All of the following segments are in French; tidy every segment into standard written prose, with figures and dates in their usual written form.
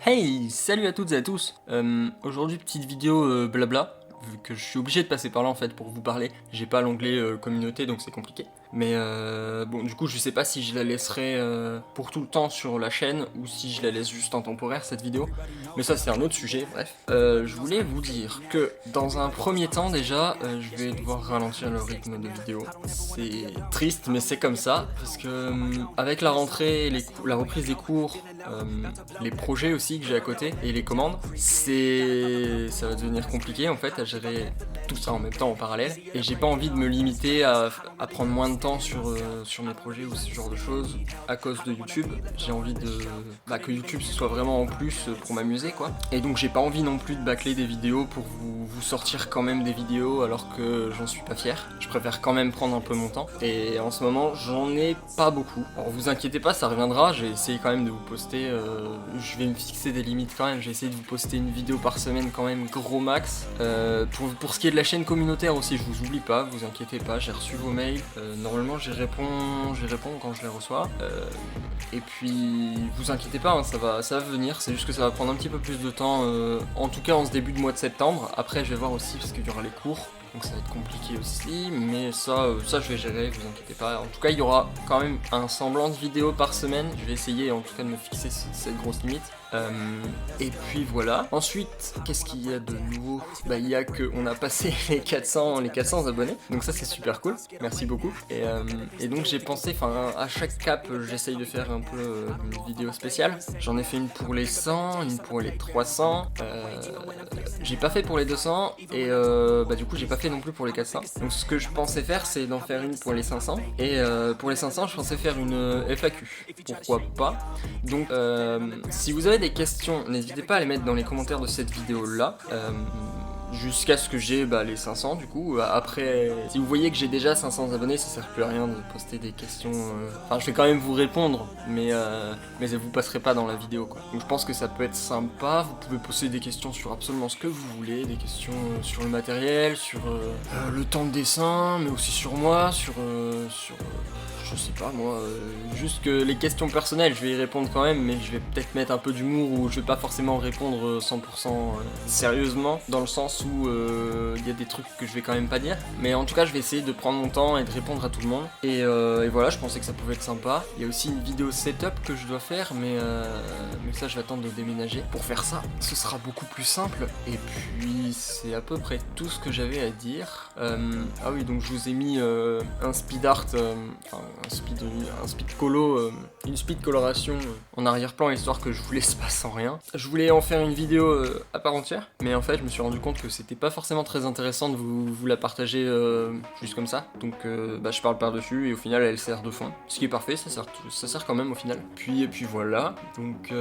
Hey, salut à toutes et à tous. Aujourd'hui petite vidéo blabla, vu que je suis obligé de passer par là en fait pour vous parler. J'ai pas l'onglet communauté donc c'est compliqué. Mais bon, du coup je sais pas si je la laisserai pour tout le temps sur la chaîne ou si je la laisse juste en temporaire cette vidéo. Mais ça c'est un autre sujet, bref. Je voulais vous dire que dans un premier temps déjà, je vais devoir ralentir le rythme de vidéo. C'est triste mais c'est comme ça, parce que avec la rentrée, la reprise des cours, les projets aussi que j'ai à côté et les commandes, ça va devenir compliqué en fait à gérer tout ça en même temps en parallèle. Et j'ai pas envie de me limiter à prendre moins de temps sur mes projets ou ce genre de choses à cause de YouTube. J'ai envie que YouTube ce soit vraiment en plus pour m'amuser quoi. Et donc j'ai pas envie non plus de bâcler des vidéos pour vous sortir quand même des vidéos alors que j'en suis pas fier. Je préfère quand même prendre un peu mon temps. Et en ce moment j'en ai pas beaucoup. Alors vous inquiétez pas, ça reviendra. J'ai essayé quand même de vous poster. Je vais me fixer des limites quand même. J'ai essayé de vous poster une vidéo par semaine quand même gros max. Pour ce qui est de la chaîne communautaire aussi, je vous oublie pas, vous inquiétez pas, j'ai reçu vos mails. Normalement j'y réponds quand je les reçois. Et puis vous inquiétez pas, hein, ça va venir, c'est juste que ça va prendre un petit peu plus de temps, en tout cas en ce début de mois de septembre. Après je vais voir aussi parce qu'il y aura les cours, donc ça va être compliqué aussi, mais ça je vais gérer, vous inquiétez pas. En tout cas il y aura quand même un semblant de vidéo par semaine, je vais essayer en tout cas de me fixer cette grosse limite. Et puis voilà. Ensuite, qu'est-ce qu'il y a de nouveau? Il y a qu'on a passé les 400 abonnés, donc ça c'est super cool, merci beaucoup. Et donc j'ai pensé, à chaque cap j'essaye de faire un peu une vidéo spéciale. J'en ai fait une pour les 100, une pour les 300, j'ai pas fait pour les 200 et du coup j'ai pas fait non plus pour les 400. Donc ce que je pensais faire c'est d'en faire une pour les 500 et pour les 500 je pensais faire une FAQ, pourquoi pas. Donc si vous avez des questions, n'hésitez pas à les mettre dans les commentaires de cette vidéo là, jusqu'à ce que j'ai les 500 du coup. Après, si vous voyez que j'ai déjà 500 abonnés, ça sert plus à rien de poster des questions. Je vais quand même vous répondre, mais vous passerez pas dans la vidéo quoi. Donc je pense que ça peut être sympa. Vous pouvez poser des questions sur absolument ce que vous voulez, des questions sur le matériel, sur le temps de dessin, mais aussi sur moi, sur je sais pas moi, juste que les questions personnelles, je vais y répondre quand même, mais je vais peut-être mettre un peu d'humour ou je vais pas forcément répondre 100% sérieusement, dans le sens où il y a des trucs que je vais quand même pas dire. Mais en tout cas, je vais essayer de prendre mon temps et de répondre à tout le monde. Et voilà, je pensais que ça pouvait être sympa. Il y a aussi une vidéo setup que je dois faire, mais ça, je vais attendre de déménager. Pour faire ça, ce sera beaucoup plus simple. Et puis, c'est à peu près tout ce que j'avais à dire. Ah oui, donc je vous ai mis un speed art, un speed colo, une speed coloration en arrière-plan, histoire que je vous laisse pas sans rien. Je voulais en faire une vidéo à part entière, mais en fait je me suis rendu compte que c'était pas forcément très intéressant de vous la partager juste comme ça. Donc je parle par dessus et au final elle sert de fond, ce qui est parfait, ça sert quand même au final. Et puis voilà, donc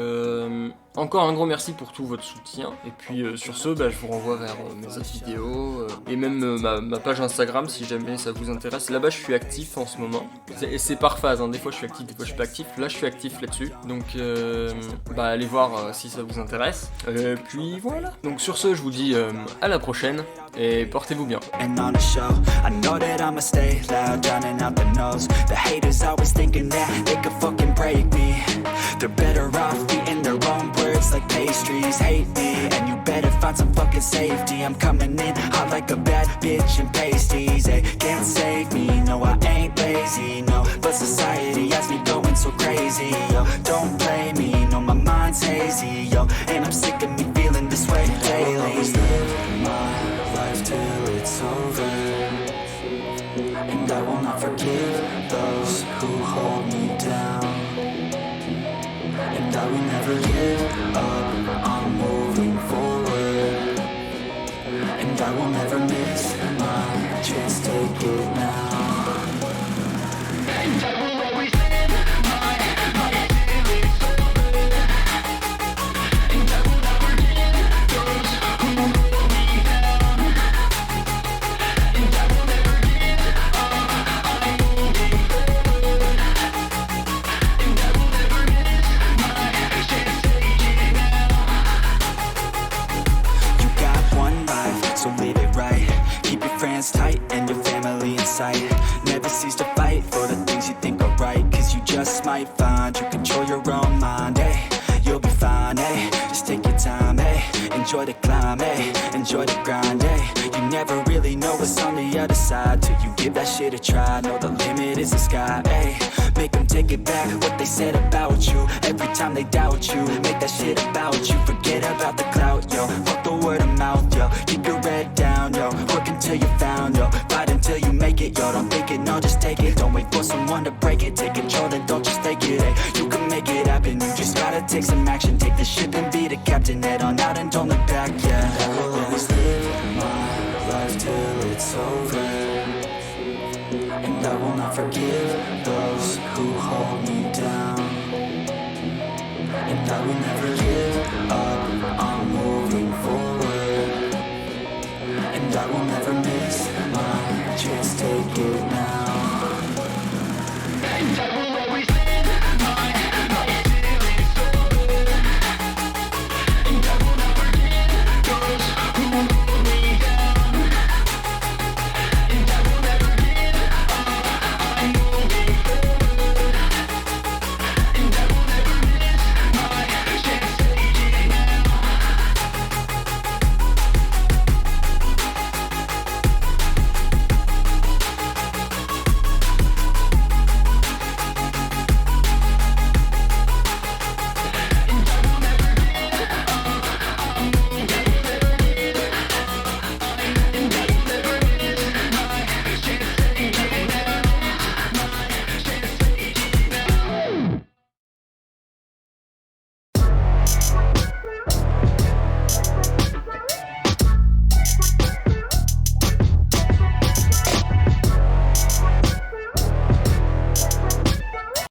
encore un gros merci pour tout votre soutien. Et puis sur ce, je vous renvoie vers mes autres vidéos et même ma page Instagram si jamais ça vous intéresse. Là-bas je suis actif en ce moment. Et c'est par phase, hein. Des fois je suis actif, des fois je suis pas actif. Là je suis actif là-dessus. Donc allez voir si ça vous intéresse. Puis voilà. Donc sur ce, je vous dis à la prochaine et portez-vous bien. Words like pastries, hate me, and you better find some fucking safety. I'm coming in hot like a bad bitch in pasties. They can't save me, no I ain't lazy, no. But society has me going so crazy, yo. Don't blame me, no my mind's hazy, yo. And I'm sick of me feeling this way daily. I'll always live my life till it's over, and I will not forgive those who hold me down. And I will never give up, I'm moving forward. And I will never miss my chance, take it now. And I will always live my life till it's over. And I will never give those who hold me down. And I will never give up, I'm moving forward. And I will never miss my chance, take it now. You got one life, so live it right. Keep your friends tight and your family in sight. Never cease to fight for the things you think are right, cause you just might find you control your own mind, hey, you'll be fine, hey. Just enjoy the climb, ayy, enjoy the grind, ayy. You never really know what's on the other side till you give that shit a try. Know the limit is the sky, ayy. Make them take it back, what they said about you. Every time they doubt you, make that shit about you. Forget about the clout, yo, fuck the word of mouth, yo. Keep your head down, yo, work until you're found, yo. Fight until you make it, yo, don't think it, no, just take it. Don't wait for someone to break it, take control and don't just take it, ayy. You can make it happen, you just gotta take some action. Take the ship and be the captain, head on out and don't look back, yeah. I will always live my life till it's over, and I will not forgive those who hold me down, and I will never give up